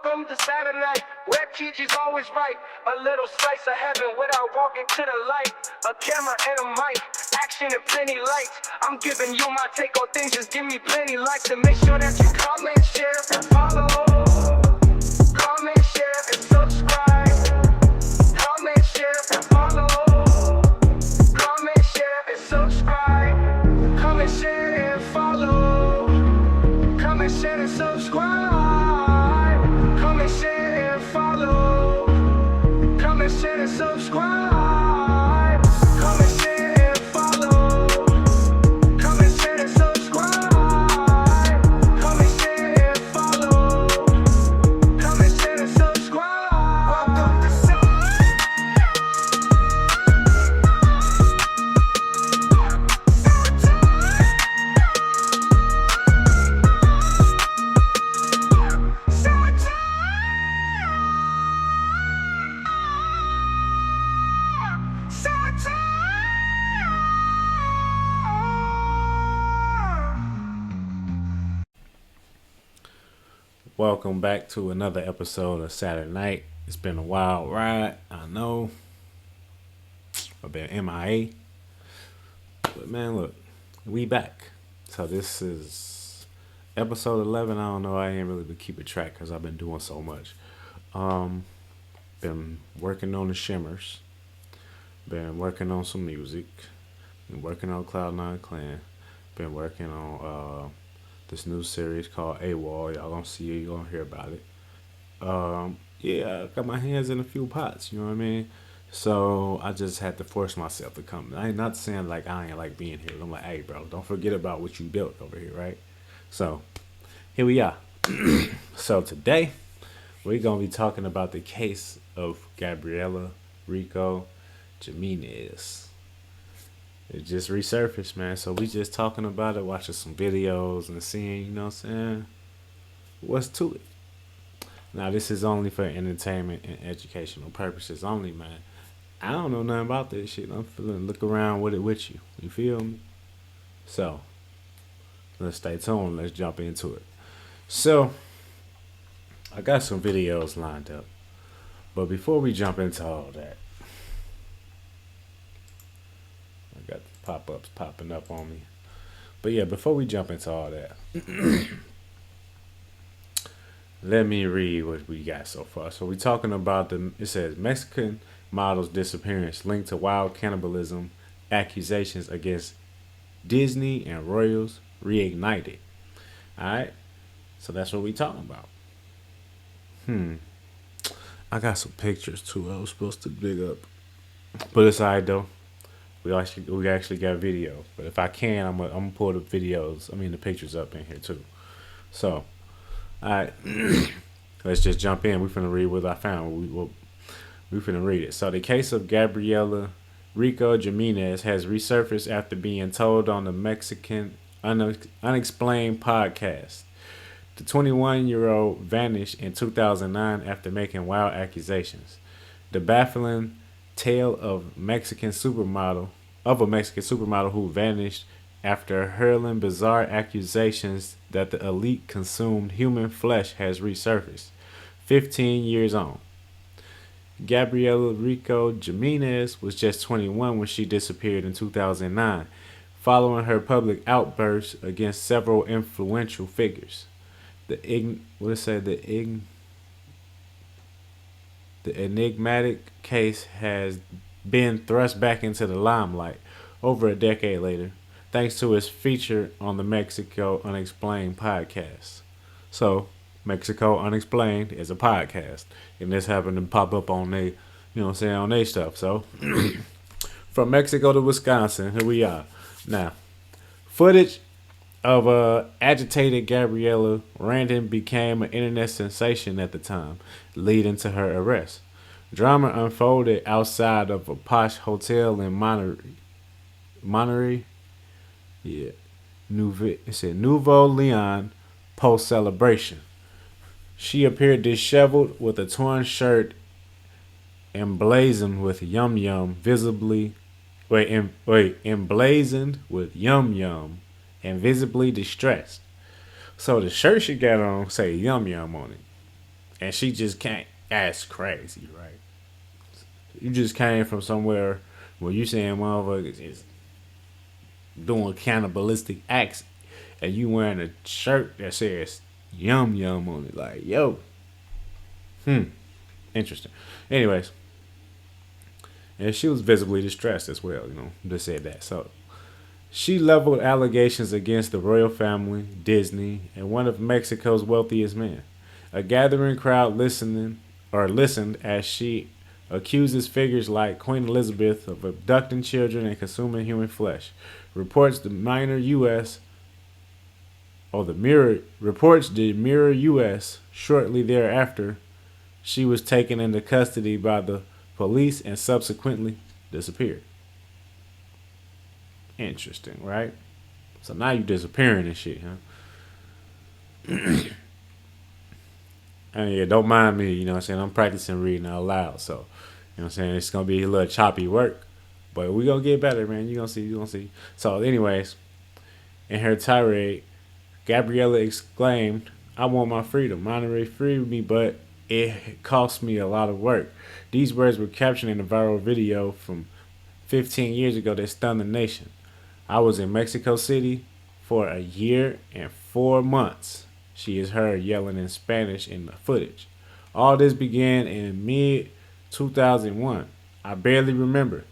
Welcome to Saturnight, where TG's always right. A little slice of heaven without walking to the light. A camera and a mic, action and plenty lights. I'm giving you my take on things, just give me plenty likes. And make sure that you comment, share, and follow. Comment, share, and subscribe. Comment, share, and follow. Comment, share, and subscribe. Comment, share, and follow. Comment, share, and subscribe. Comment, share, and follow. Comment, share, and subscribe. Comment, share, and follow. Comment, share, and subscribe. Comment, share, and follow. Comment, share, and subscribe. Welcome to Welcome back to another episode of Saturnight. It's been a wild ride, I know. I've been MIA. But man, look, we back. So this is episode 11. I don't know, I ain't really been keeping track because I've been doing so much. Been working on the shimmers. Been working on some music. Been working on Cloud9 Clan. Been working on this new series called AWOL. Y'all gonna see it, you gonna hear about it. Yeah, I got my hands in a few pots, you know what I mean? So I just had to force myself to come. I ain't not saying like I ain't like being here. I'm like, hey bro, don't forget about what you built over here, right? So here we are. So today we're gonna be talking about the case of Gabriela Rico Jimenez. It just resurfaced, man. So we just talking about it, watching some videos and seeing, you know what I'm saying, what's to it. Now, this is only for entertainment and educational purposes only, man. I don't know nothing about this shit. I'm feeling look around with it with you. You feel me? So, let's stay tuned. Let's jump into it. So, I got some videos lined up. But before we jump into all that, got the pop-ups popping up on me. But yeah, before we jump into all that, let me read what we got so far. So we're talking about it says Mexican model's disappearance linked to wild cannibalism accusations against Disney and royals reignited. Alright? So that's what we talking about. I got some pictures too I was supposed to dig up. But it's alright though. We actually got video, but if I can, I'm gonna pull the the pictures up in here too. So, all right, let's just jump in. We're finna read what I found. We finna read it. So the case of Gabriela Rico Jimenez has resurfaced after being told on the Mexican Unexplained podcast. The 21-year-old vanished in 2009 after making wild accusations. The baffling tale of a Mexican supermodel who vanished after hurling bizarre accusations that the elite consumed human flesh has resurfaced 15 years on. Gabriela Rico Jimenez was just 21 when she disappeared in 2009, following her public outbursts against several influential figures. The enigmatic case has been thrust back into the limelight over a decade later, thanks to its feature on the Mexico Unexplained podcast. So, Mexico Unexplained is a podcast, and this happened to pop up on on their stuff. So, from Mexico to Wisconsin, here we are. Now, footage of agitated Gabriela Randon became an internet sensation at the time, leading to her arrest. Drama unfolded outside of a posh hotel in Monterey. Yeah, Nuevo Leon post-celebration. She appeared disheveled with a torn shirt emblazoned with Yum Yum emblazoned with Yum Yum and visibly distressed. So the shirt she got on say Yum Yum on it. And she just can't. That's crazy, right? You just came from somewhere where you saying motherfuckers is doing cannibalistic acts, and you wearing a shirt that says "yum yum" on it. Like, yo, interesting. Anyways, and she was visibly distressed as well. Just said that. So she leveled allegations against the royal family, Disney, and one of Mexico's wealthiest men. A gathering crowd listened as she accuses figures like Queen Elizabeth of abducting children and consuming human flesh. Reports the minor U.S. or the Mirror reports the Mirror U.S. Shortly thereafter, she was taken into custody by the police and subsequently disappeared. Interesting, right? So now you disappearing and shit, huh? And yeah, don't mind me, what I'm saying? I'm practicing reading out loud, so what I'm saying? It's gonna be a little choppy work. But we gonna get better, man. You gonna see. So anyways, in her tirade, Gabriela exclaimed, "I want my freedom. Monterey freed me, but it cost me a lot of work." These words were captured in a viral video from 15 years ago that stunned the nation. "I was in Mexico City for a year and 4 months," she is heard yelling in Spanish in the footage. "All this began in mid 2001. I barely remember."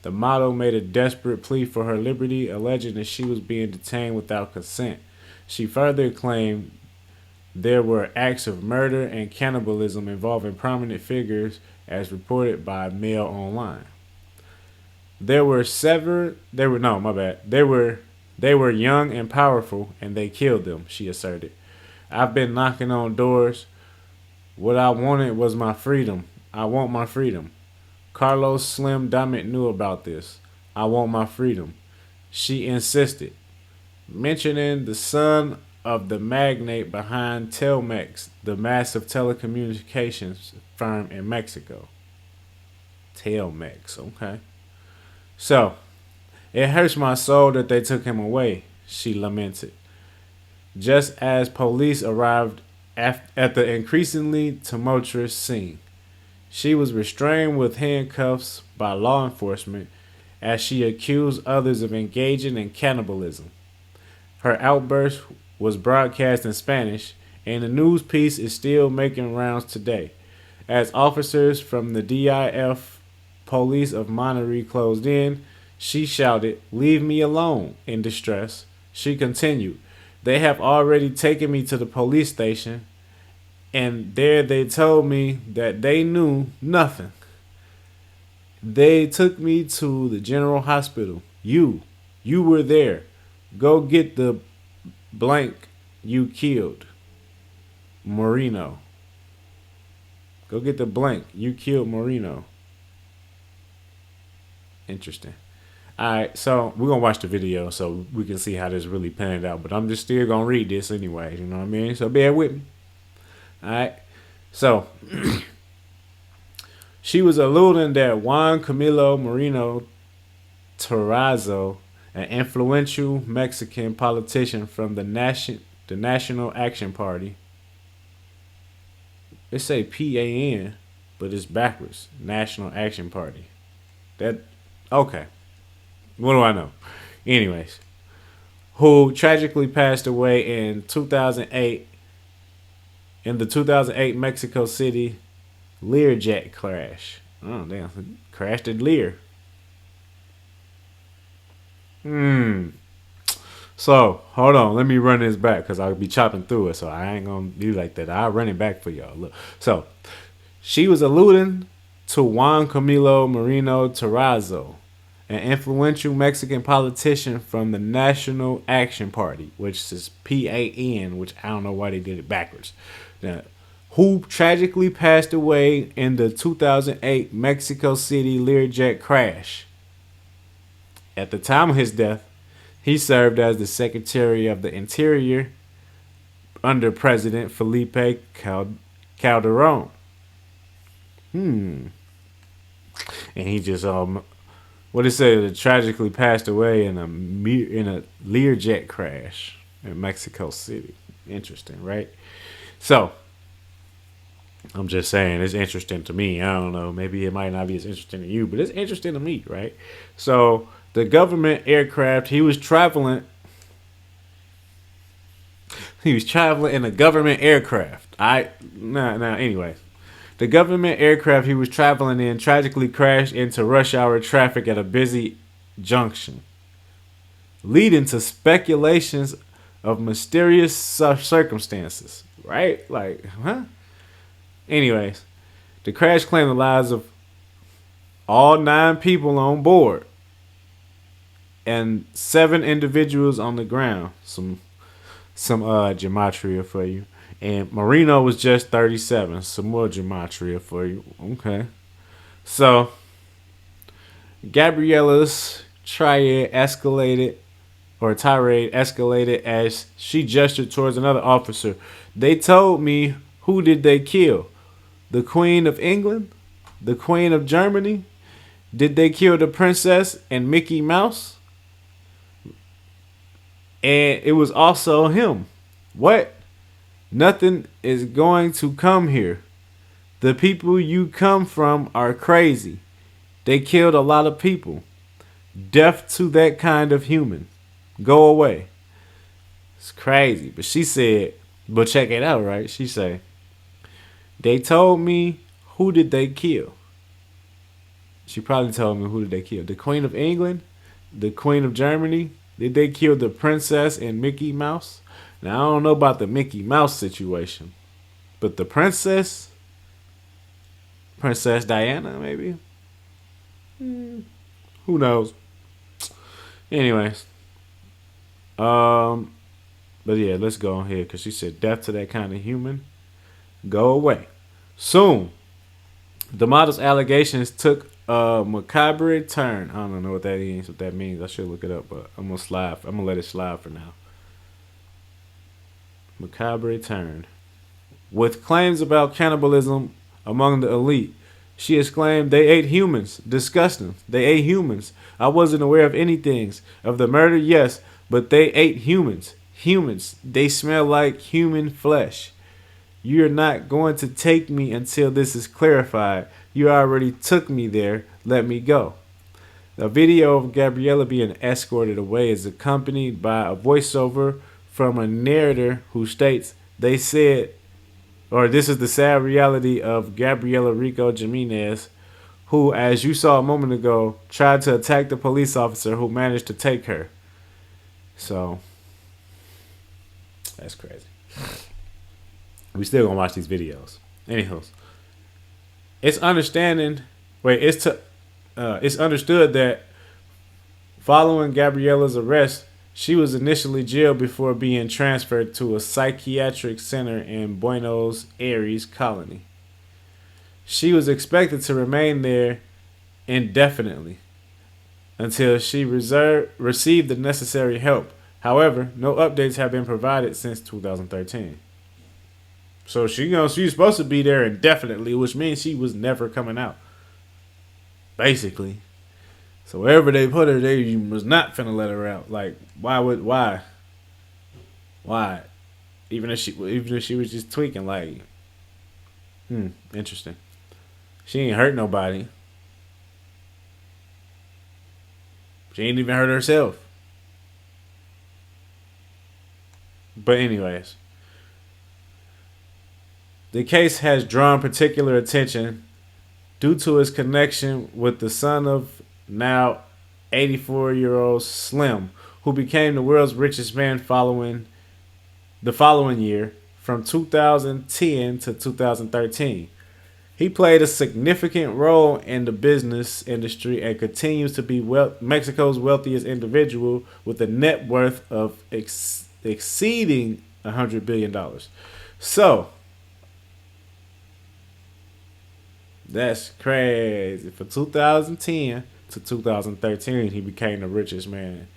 The model made a desperate plea for her liberty, alleging that she was being detained without consent. She further claimed there were acts of murder and cannibalism involving prominent figures, as reported by Mail Online. They were young and powerful, and they killed them, she asserted. "I've been knocking on doors. What I wanted was my freedom. I want my freedom. Carlos Slim Diamond knew about this. I want my freedom," she insisted, mentioning the son of the magnate behind Telmex, the massive telecommunications firm in Mexico. Telmex, okay. "So, it hurts my soul that they took him away," she lamented. Just as police arrived at the increasingly tumultuous scene, she was restrained with handcuffs by law enforcement as she accused others of engaging in cannibalism. Her outburst was broadcast in Spanish, and the news piece is still making rounds today. As officers from the DIF police of Monterey closed in, she shouted, "Leave me alone," in distress. She continued, "They have already taken me to the police station, and there they told me that they knew nothing. They took me to the general hospital. You were there. Go get the blank you killed. Moreno. Go get the blank. You killed Moreno." Interesting. Alright, so we're going to watch the video so we can see how this really panned out. But I'm just still going to read this anyway, you know what I mean? So bear with me. Alright, so she was alluding that Juan Camilo Moreno Terrazzo, an influential Mexican politician from the National Action Party. They say PAN, but it's backwards. National Action Party. Okay. What do I know? Anyways, who tragically passed away in 2008 in the 2008 Mexico City Learjet crash. Oh, damn. Crashed at Lear. So, hold on. Let me run this back because I'll be chopping through it. So, I ain't going to do like that. I'll run it back for y'all. Look. So, she was alluding to Juan Camilo Moreno Terrazzo, an influential Mexican politician from the National Action Party, which is PAN, which I don't know why they did it backwards. Now, who tragically passed away in the 2008 Mexico City Learjet crash. At the time of his death, he served as the Secretary of the Interior under President Felipe Calderon. And he just what it said, tragically passed away in a Learjet crash in Mexico City. Interesting, right? So I'm just saying it's interesting to me. I don't know. Maybe it might not be as interesting to you, but it's interesting to me, right? So the government aircraft he was traveling. He was traveling in a government aircraft. Anyway, the government aircraft he was traveling in tragically crashed into rush hour traffic at a busy junction, leading to speculations of mysterious circumstances. Right? Like, huh? Anyways, the crash claimed the lives of all 9 people on board and 7 individuals on the ground. Some gematria for you. And Marino was just 37. Some more gematria for you. Okay. So Gabriela's tirade escalated as she gestured towards another officer. They told me, who did they kill? The Queen of England? The Queen of Germany? Did they kill the princess and Mickey Mouse? And it was also him. What? Nothing is going to come here. The people you come from are crazy. They killed a lot of people. Death to that kind of human. Go away. It's crazy. But she said, but check it out, right? She said, they told me, who did they kill? She probably told me, who did they kill? The Queen of England? The Queen of Germany? Did they kill the princess and Mickey Mouse? Now, I don't know about the Mickey Mouse situation. But the princess? Princess Diana, maybe? Who knows? Anyways. But yeah, let's go on here. Because she said, death to that kind of human. Go away. Soon. The model's allegations took a macabre turn. I don't know what that is, what that means. I should look it up, but I'm gonna let it slide for now. Macabre turn. With claims about cannibalism among the elite, she exclaimed, they ate humans. Disgusting. They ate humans. I wasn't aware of anything. Of the murder, yes, but they ate humans. Humans. They smell like human flesh. You're not going to take me until this is clarified. You already took me there. Let me go. The video of Gabriela being escorted away is accompanied by a voiceover from a narrator who states, they said, or this is the sad reality of Gabriela Rico Jimenez, who, as you saw a moment ago, tried to attack the police officer who managed to take her. So, that's crazy. We still gonna watch these videos. Anyhow, it's understood that following Gabriela's arrest, she was initially jailed before being transferred to a psychiatric center in Buenos Aires colony. She was expected to remain there indefinitely until she received the necessary help. However, no updates have been provided since 2013. So she's supposed to be there indefinitely, which means she was never coming out. Basically. So wherever they put her, they was not finna let her out. Like, why? Even if she was just tweaking, like, interesting. She ain't hurt nobody. She ain't even hurt herself. But anyways. The case has drawn particular attention due to its connection with the son of now 84-year-old Slim, who became the world's richest man the following year from 2010 to 2013. He played a significant role in the business industry and continues to be Mexico's wealthiest individual with a net worth of exceeding $100 billion. So, that's crazy. For 2010 to 2013, he became the richest man.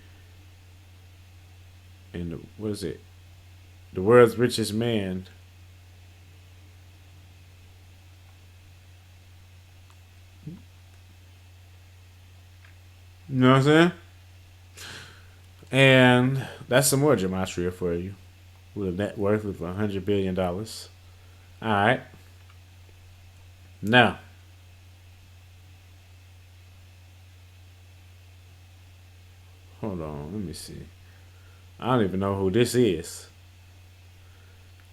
And the world's richest man. You know what I'm saying? And that's some more gematria for you. With a net worth of $100 billion. Alright. Now, hold on, let me see. I don't even know who this is.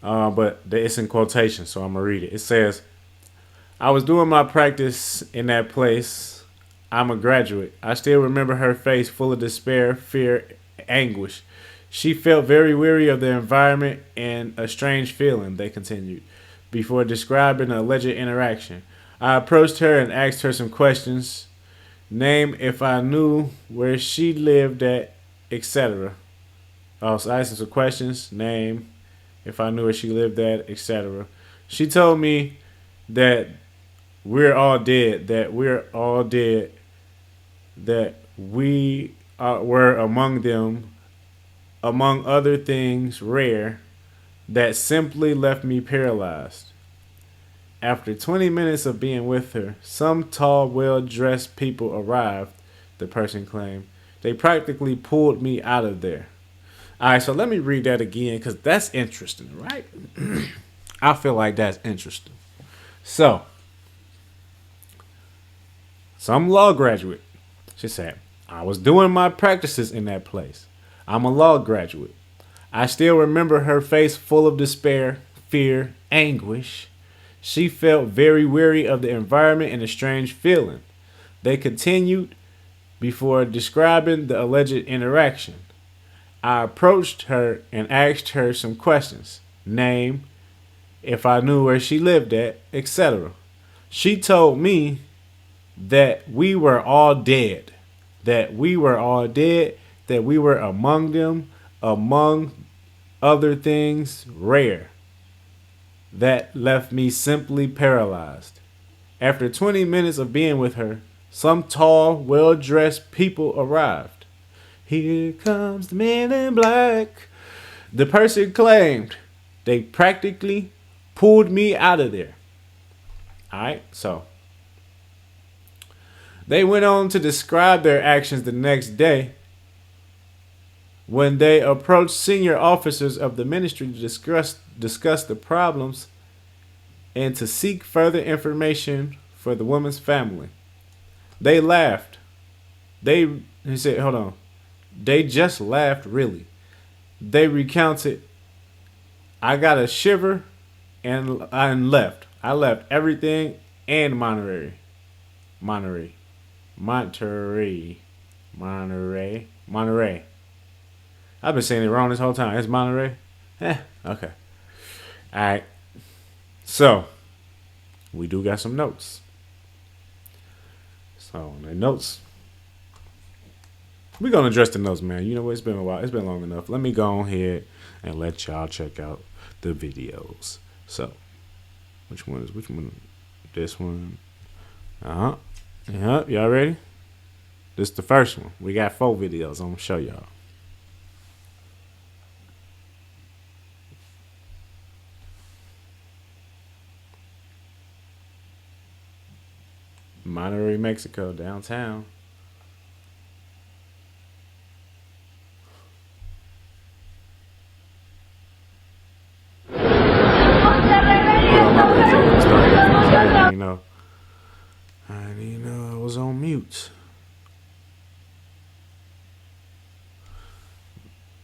But it's in quotation, so I'm gonna read it. It says, "I was doing my practice in that place. I'm a graduate. I still remember her face full of despair, fear, anguish. She felt very weary of the environment and a strange feeling," they continued, before describing the alleged interaction. "I approached her and asked her some questions. Name, if I knew where she lived at, etc." Oh, so I asked her some questions. Name, if I knew where she lived at, etc. She told me that we're all dead, that were among them, among other things rare, that simply left me paralyzed. After 20 minutes of being with her, some tall, well-dressed people arrived, the person claimed. They practically pulled me out of there. All right, so let me read that again because that's interesting, right? I feel like that's interesting. So, some law graduate, she said, "I was doing my practices in that place. I'm a law graduate. I still remember her face full of despair, fear, anguish. She felt very weary of the environment and a strange feeling." They continued before describing the alleged interaction. "I approached her and asked her some questions. Name, if I knew where she lived at, etc. She told me that we were all dead, that we were among them, among other things rare, that left me simply paralyzed. After 20 minutes of being with her, some tall, well-dressed people arrived. Here comes the man in black," the person claimed. They practically pulled me out of there. Alright, so they went on to describe their actions the next day when they approached senior officers of the ministry to discuss the problems and to seek further information for the woman's family. They laughed. He said, hold on. They just laughed, really. They recounted, "I got a shiver and left. I left everything and Monterey. I've been saying it wrong this whole time. It's Monterey? Okay. All right. So, we do got some notes. So, the notes. We're going to address the notes, man. You know what? It's been a while. It's been long enough. Let me go on here and let y'all check out the videos. So, which one? This one. Yep, y'all ready? This is the first one. We got 4 videos. I'm going to show y'all. Monterey, Mexico, downtown. I didn't know I was on mute.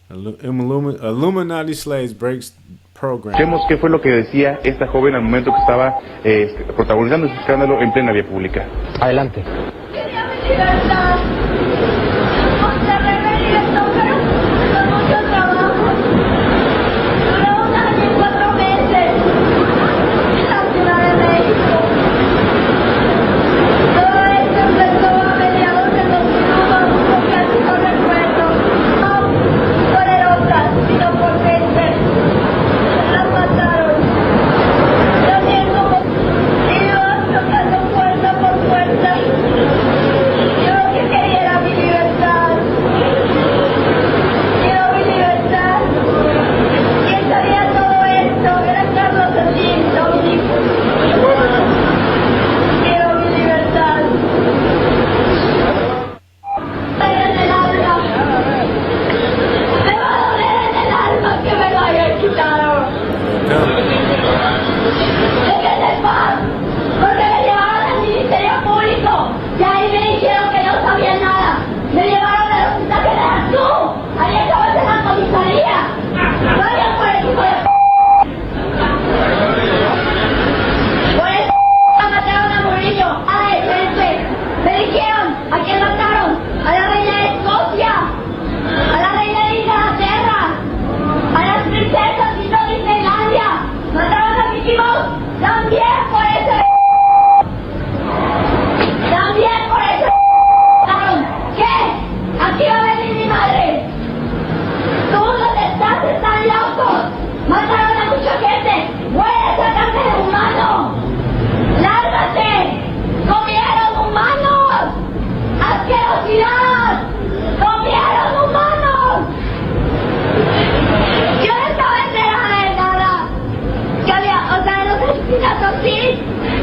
Illuminati slaves breaks program. Vemos qué fue lo que decía esta joven al momento que estaba protagonizando su escándalo en plena vía pública. Adelante. Yo lo que quería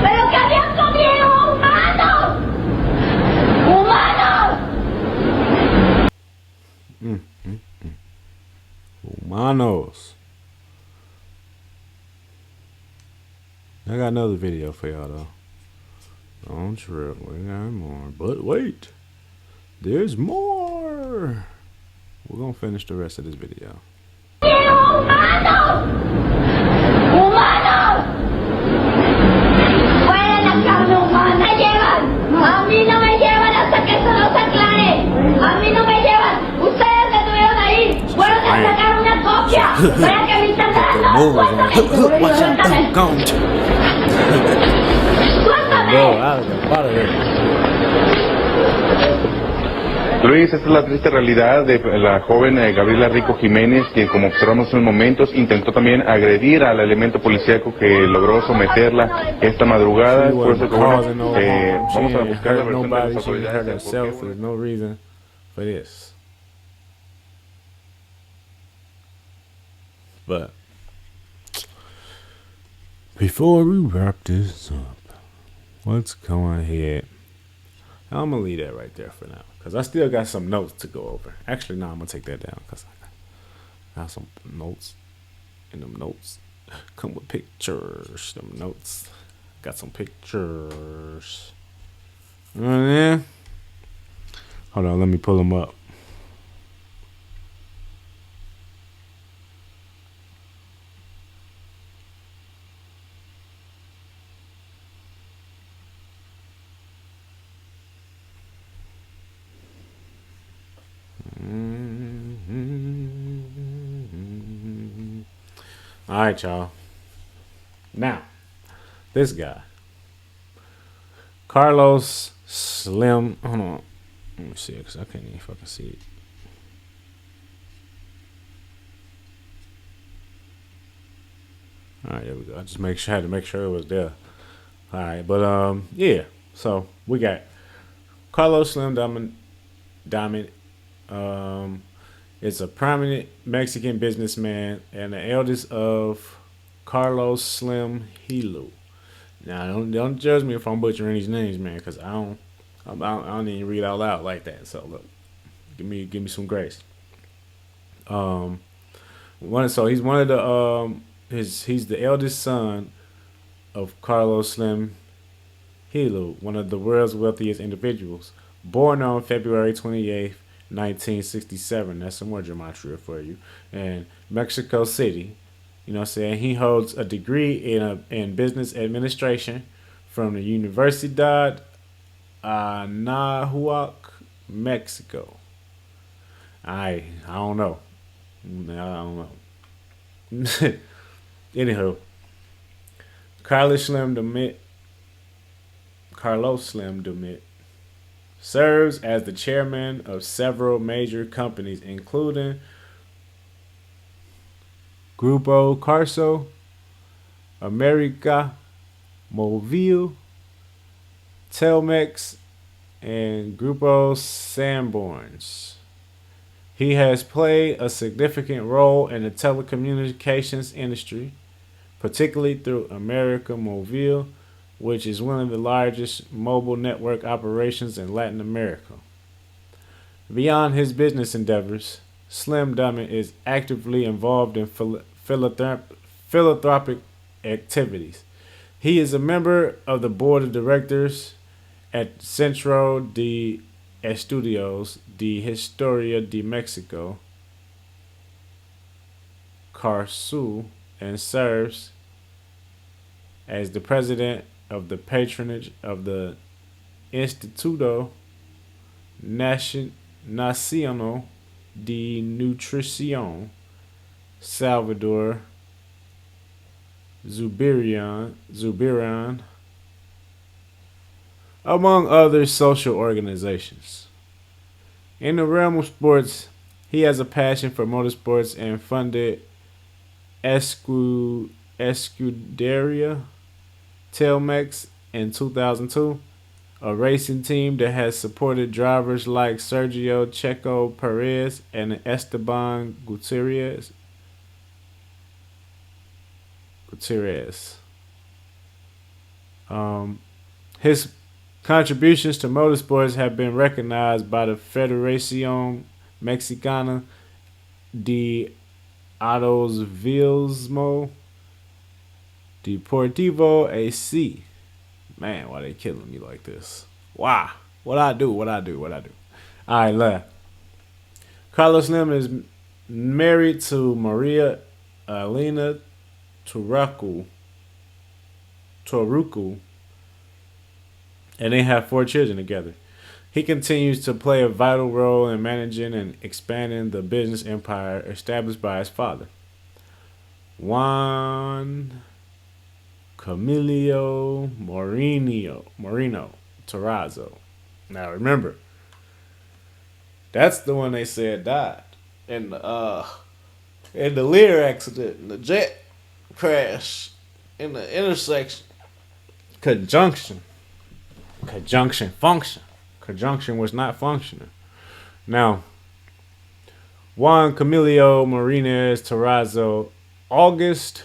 ¡Pero que habían comido humanos! ¡Humanos! Humanos. I got another video for y'all though. Don't trip, we got more. But wait, there's more. We're gonna finish the rest of this video. ¡Humanos! ¡Humanos! ¡Fuera la carne humana! ¡Me llevan! ¡A mí no me llevan hasta que eso no se aclare! ¡A mí no me llevan! ¡Ustedes me tuvieron ahí! ¡Fueron a sacar una copia! ¡Para que me internaran! ¡No! ¡Suéltame! Luis, esta es la triste realidad de la joven Gabriela Rico Jiménez, que como observamos en momentos, intentó también agredir al elemento policíaco que logró someterla esta madrugada. Por eso que bueno, vamos a buscar la versión de las autoridades. There's no reason for this. But before we wrap this up, let's go ahead. I'm gonna leave that right there for now, because I still got some notes to go over. Actually, no, I'm gonna take that down, because I got some notes, and them notes come with pictures. Them notes got some pictures. Yeah. Hold on, let me pull them up. All right, y'all. Now, this guy, Carlos Slim. Hold on. Let me see it, because I can't even fucking see it. All right, there we go. I just had to make sure it was there. All right, but yeah. So we got Carlos Slim Diamond. Is a prominent Mexican businessman and the eldest of Carlos Slim Helu. Now, don't judge me if I'm butchering these names, man, because I don't even read out loud like that. So look, give me some grace. So he's one of the he's the eldest son of Carlos Slim Helu, one of the world's wealthiest individuals, born on February 28th. 1967. That's some more gematria for you. And Mexico City, you know what I'm saying? He holds a degree in business administration from the Universidad Anahuac, Mexico. I don't know. Anywho, Carlos Slim Dumit serves as the chairman of several major companies, including Grupo Carso, America Movil, Telmex, and Grupo Sanborns. He has played a significant role in the telecommunications industry, particularly through America Movil, which is one of the largest mobile network operations in Latin America. Beyond his business endeavors, Slim Diamond is actively involved in philanthropic activities. He is a member of the board of directors at Centro de Estudios de Historia de Mexico, CARSU, and serves as the president of the patronage of the Instituto Nacional de Nutrición Salvador Zubiran, among other social organizations. In the realm of sports, he has a passion for motorsports and funded Escuderia Telmex in 2002, a racing team that has supported drivers like Sergio Checo Perez and Esteban Gutierrez. His contributions to motorsports have been recognized by the Federación Mexicana de Automovilismo Deportivo AC. Man, why they killing me like this? Why? What I do? All right, left. Carlos Slim is married to Maria Elena Toruco, and they have 4 children together. He continues to play a vital role in managing and expanding the business empire established by his father, Juan Camilo Moreno Terrazzo. Now remember, that's the one they said died in the Lear accident, in the jet crash, in the intersection. Conjunction function. Conjunction was not functioning. Now, Juan Camilo Martinez Terrazzo, August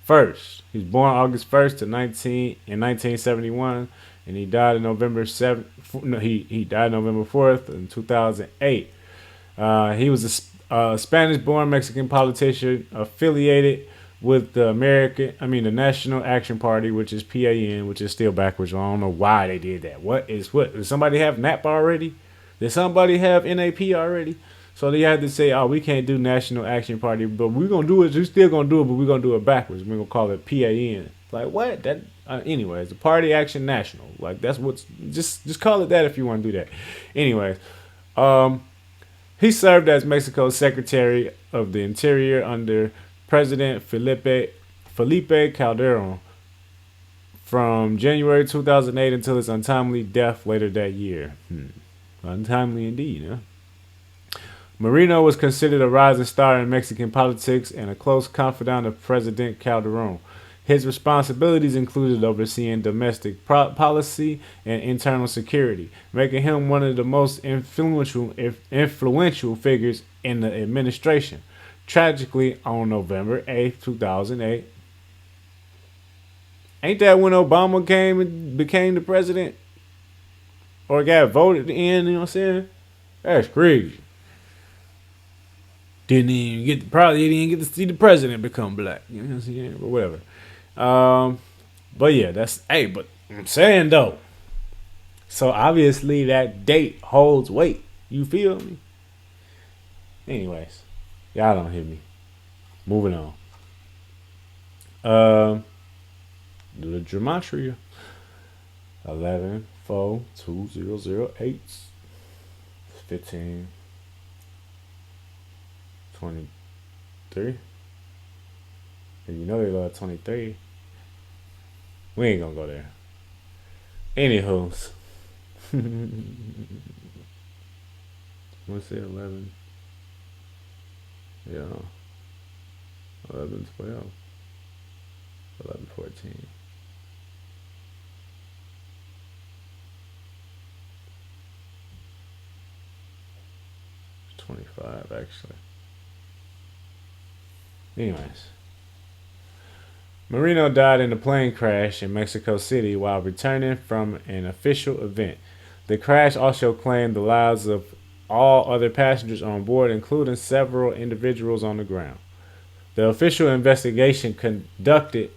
1st. He was born August 1st in 1971, and he died on November 7th. No, he died November 4th in 2008. He was a Spanish-born Mexican politician affiliated with the National Action Party, which is PAN, which is still backwards. I don't know why they did that. What? Did somebody have NAP already? Did somebody have NAP already? So they had to say, oh, we can't do National Action Party, but we're going to do it. We're still going to do it, but we're going to do it backwards. We're going to call it PAN. Like, what? Anyways, the Party Action National. Like, that's what's... Just call it that if you want to do that. Anyways, he served as Mexico's Secretary of the Interior under President Felipe Calderon from January 2008 until his untimely death later that year. Untimely indeed, huh? Moreno was considered a rising star in Mexican politics and a close confidant of President Calderon. His responsibilities included overseeing domestic policy and internal security, making him one of the most influential figures in the administration. Tragically, on November 8th, 2008, ain't that when Obama came and became the president? Or got voted in, you know what I'm saying? That's crazy. Probably didn't get to see the president become black. You know what I'm saying? But whatever. But yeah, but I'm saying though. So obviously that date holds weight. You feel me? Anyways, y'all don't hear me. Moving on. Do the gematria. 11, 4, 2, 0, 0, 8, 15, 23. And you know they love 23. We ain't gonna go there. Anywho's. What's it, 11? Yeah. 11, 12. 11, 14. 25, actually. Anyways. Moreno died in a plane crash in Mexico City while returning from an official event. The crash also claimed the lives of all other passengers on board, including several individuals on the ground. The official investigation concluded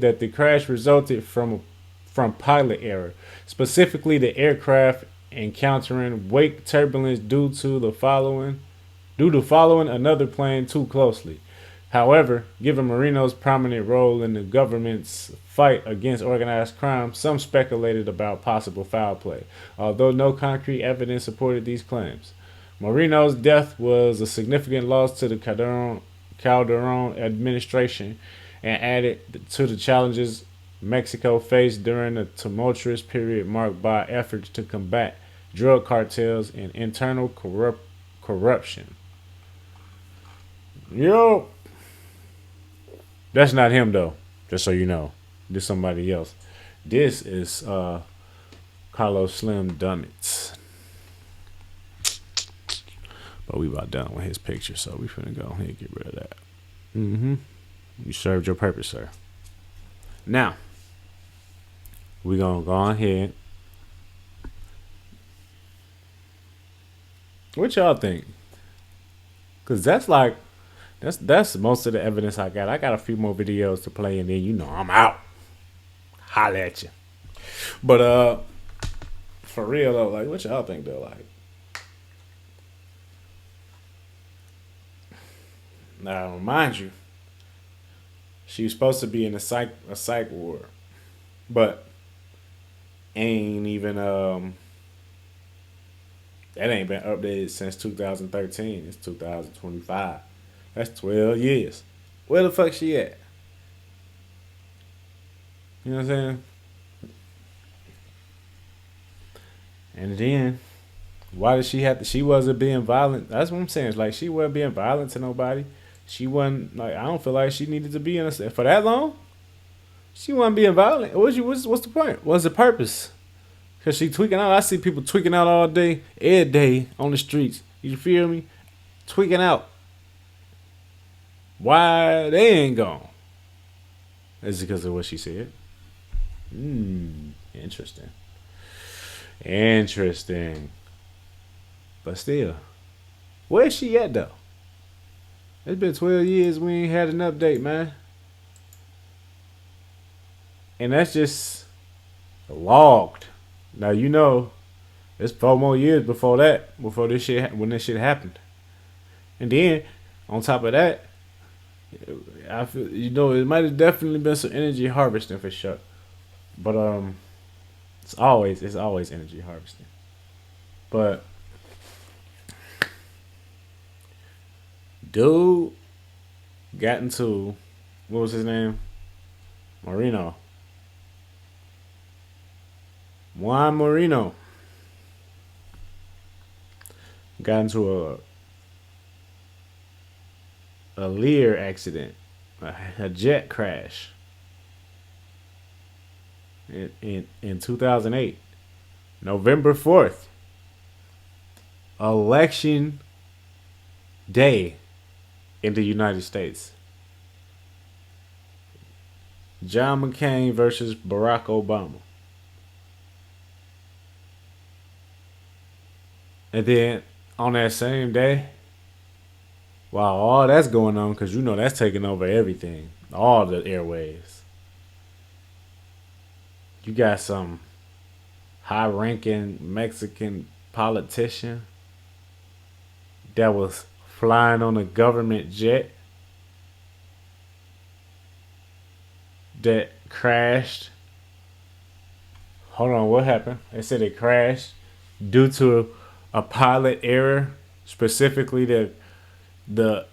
that the crash resulted from pilot error, specifically the aircraft encountering wake turbulence due to following another plane too closely. However, given Moreno's prominent role in the government's fight against organized crime, some speculated about possible foul play, although no concrete evidence supported these claims. Moreno's death was a significant loss to the Calderon administration and added to the challenges Mexico faced during a tumultuous period marked by efforts to combat drug cartels and internal corruption. Yo! That's not him, though, just so you know. This is somebody else. This is Carlos Slim Dummets. But we about done with his picture, so we finna go ahead and get rid of that. You served your purpose, sir. Now, we gonna go ahead. What y'all think? Cause that's most of the evidence I got. I got a few more videos to play, and then I'm out. Holla at you. But for real though, like, what y'all think though? Like, now remind you, she was supposed to be in a psych ward, but ain't even that ain't been updated since 2013. It's 2025. That's 12 years. Where the fuck she at? You know what I'm saying? And then, why did she have to? She wasn't being violent. That's what I'm saying. It's like, she wasn't being violent to nobody. She wasn't, like, I don't feel like she needed to be in a, for that long. She wasn't being violent. What's the point? What's the purpose? Because she tweaking out. I see people tweaking out all day, every day on the streets. You feel me? Tweaking out. Why they ain't gone? Is it because of what she said? Interesting. Interesting. But still, where's she at though? It's been 12 years we ain't had an update, man. And that's just logged. Now it's 4 more years before that, when this shit happened. And then on top of that, I feel it might have definitely been some energy harvesting for sure. But it's always energy harvesting. But dude got into, what was his name? Juan Marino got into a Lear accident, a jet crash in 2008, November 4th, election day in the United States. John McCain versus Barack Obama. And then on that same day, while all that's going on, because that's taking over everything, all the airwaves, you got some high-ranking Mexican politician that was flying on a government jet that crashed. Hold on, what happened? They said it crashed due to a pilot error, specifically the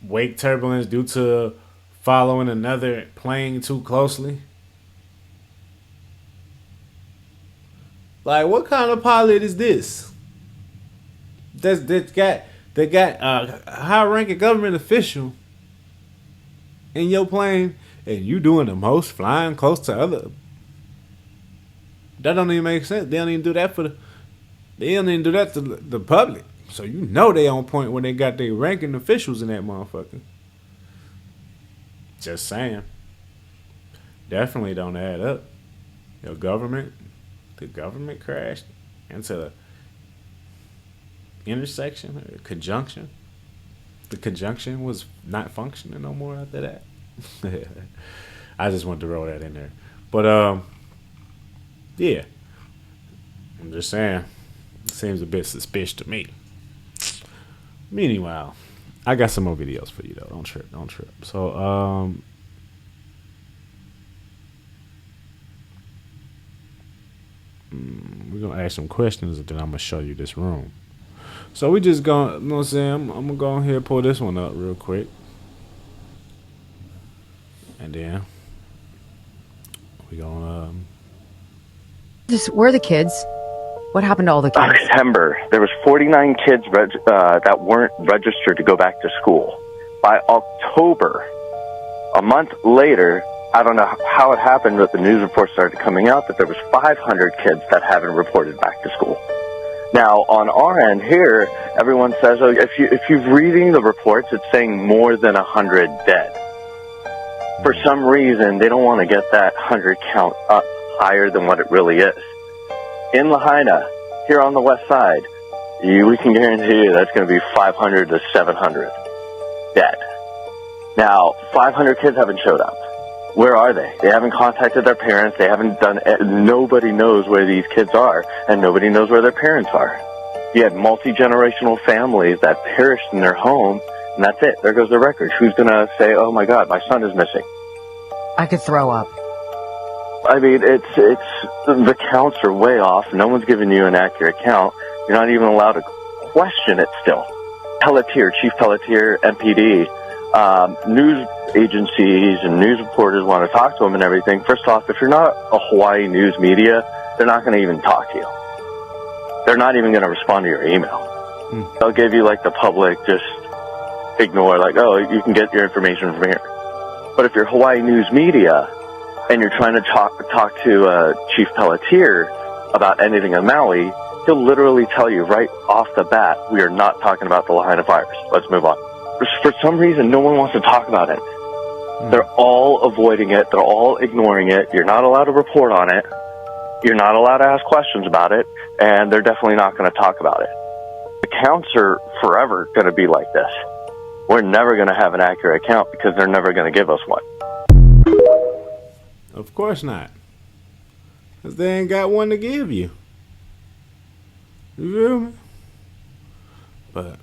wake turbulence due to following another plane too closely. Like, what kind of pilot is this? That got a high-ranking government official in your plane, and you doing the most, flying close to other. That don't even make sense. They don't even do that to the public. So they on point when they got their ranking officials in that motherfucker. Just saying. Definitely don't add up. The government crashed into the intersection, or conjunction. The conjunction was not functioning no more after that. I just wanted to roll that in there. But yeah. I'm just saying, it seems a bit suspicious to me. Meanwhile, I got some more videos for you though. Don't trip. So we're gonna ask some questions, and then I'm gonna show you this room. So we just gonna, you know what I'm saying? I'm gonna go ahead and pull this one up real quick, and then we gonna Where are the kids? What happened to all the kids? September, there was 49 kids that weren't registered to go back to school. By October, a month later, I don't know how it happened, but the news reports started coming out that there was 500 kids that haven't reported back to school. Now, on our end here, everyone says, if you're reading the reports, it's saying more than 100 dead. For some reason, they don't want to get that 100 count up higher than what it really is. In Lahaina, here on the west side, we can guarantee you that's going to be 500 to 700 dead. Now, 500 kids haven't showed up. Where are they? They haven't contacted their parents. They haven't done. Nobody knows where these kids are, and nobody knows where their parents are. You had multi-generational families that perished in their home, and that's it. There goes the record. Who's going to say, oh my God, my son is missing? I could throw up. I mean, the counts are way off. No one's giving you an accurate count. You're not even allowed to question it still. Pelletier, Chief Pelletier, MPD, news agencies and news reporters want to talk to them and everything. First off, if you're not a Hawaii news media, they're not going to even talk to you. They're not even going to respond to your email. They'll give you like the public, just ignore, like, oh, you can get your information from here. But if you're Hawaii news media and you're trying to talk to Chief Pelletier about anything in Maui, he'll literally tell you right off the bat, we are not talking about the Lahaina fires. Let's move on. For some reason, no one wants to talk about it. They're all avoiding it. They're all ignoring it. You're not allowed to report on it. You're not allowed to ask questions about it. And they're definitely not going to talk about it. The counts are forever going to be like this. We're never going to have an accurate count because they're never going to give us one. Of course not. Because they ain't got one to give you. You feel me? But,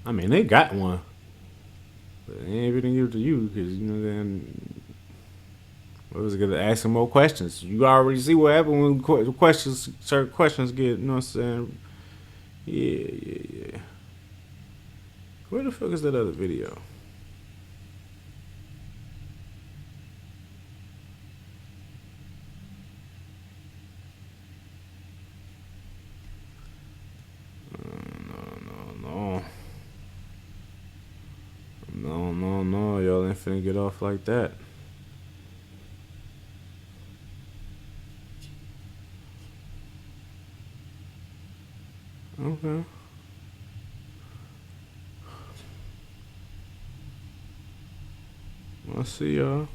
I mean, they got one. But they ain't gonna give it to you because, you know, then what was it gonna ask some more questions? You already see what happened when certain questions get, you know what I'm saying? Yeah. Where the fuck is that other video? No, y'all ain't finna get off like that. Okay. I see y'all.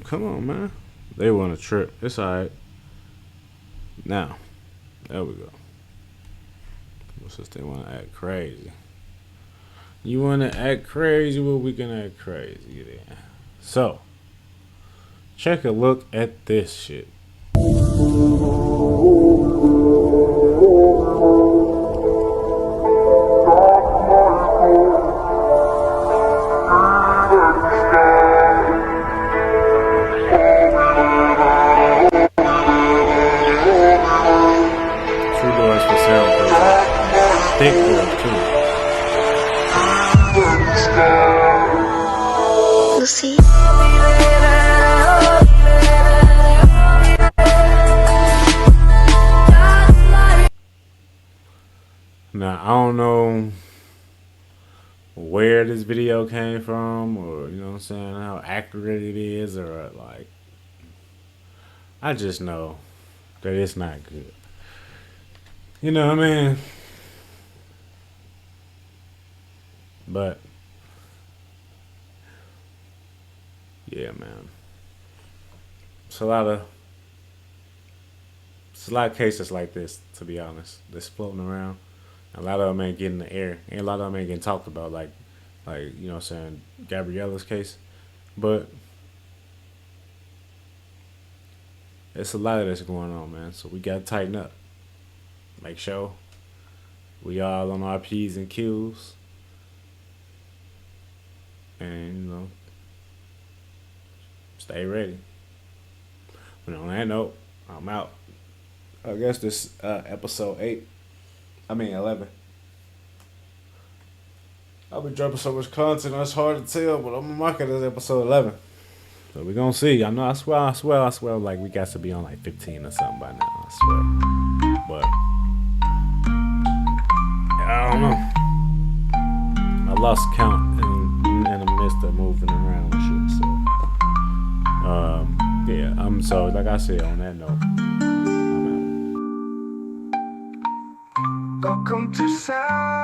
Come on, man. They want to trip. It's alright. Now, there we go. What's this? They want to act crazy. You want to act crazy? Well, we can act crazy then. So, check a look at this shit. Thick girls too. Lucy. Now I don't know where this video came from, or you know what I'm saying, how accurate it is, or like, I just know that it's not good. You know what I mean? But yeah, man. It's a lot of cases like this, to be honest, that's floating around. A lot of them ain't getting in the air, and a lot of them ain't getting talked about, like you know what I'm saying, Gabriela's case. But it's a lot of this going on, man. So we gotta tighten up. Make sure we all on our P's and Q's. And, you know, stay ready. But on that note, I'm out. I guess this episode 11. I'll be dropping so much content, it's hard to tell, but I'm gonna mark it as episode 11. So we're gonna see. I know, I swear, like we got to be on like 15 or something by now, I swear. But I don't know. I lost count in the midst of moving around and shit. So, yeah. So like I said, on that note, I'm out. Welcome to Saturnight.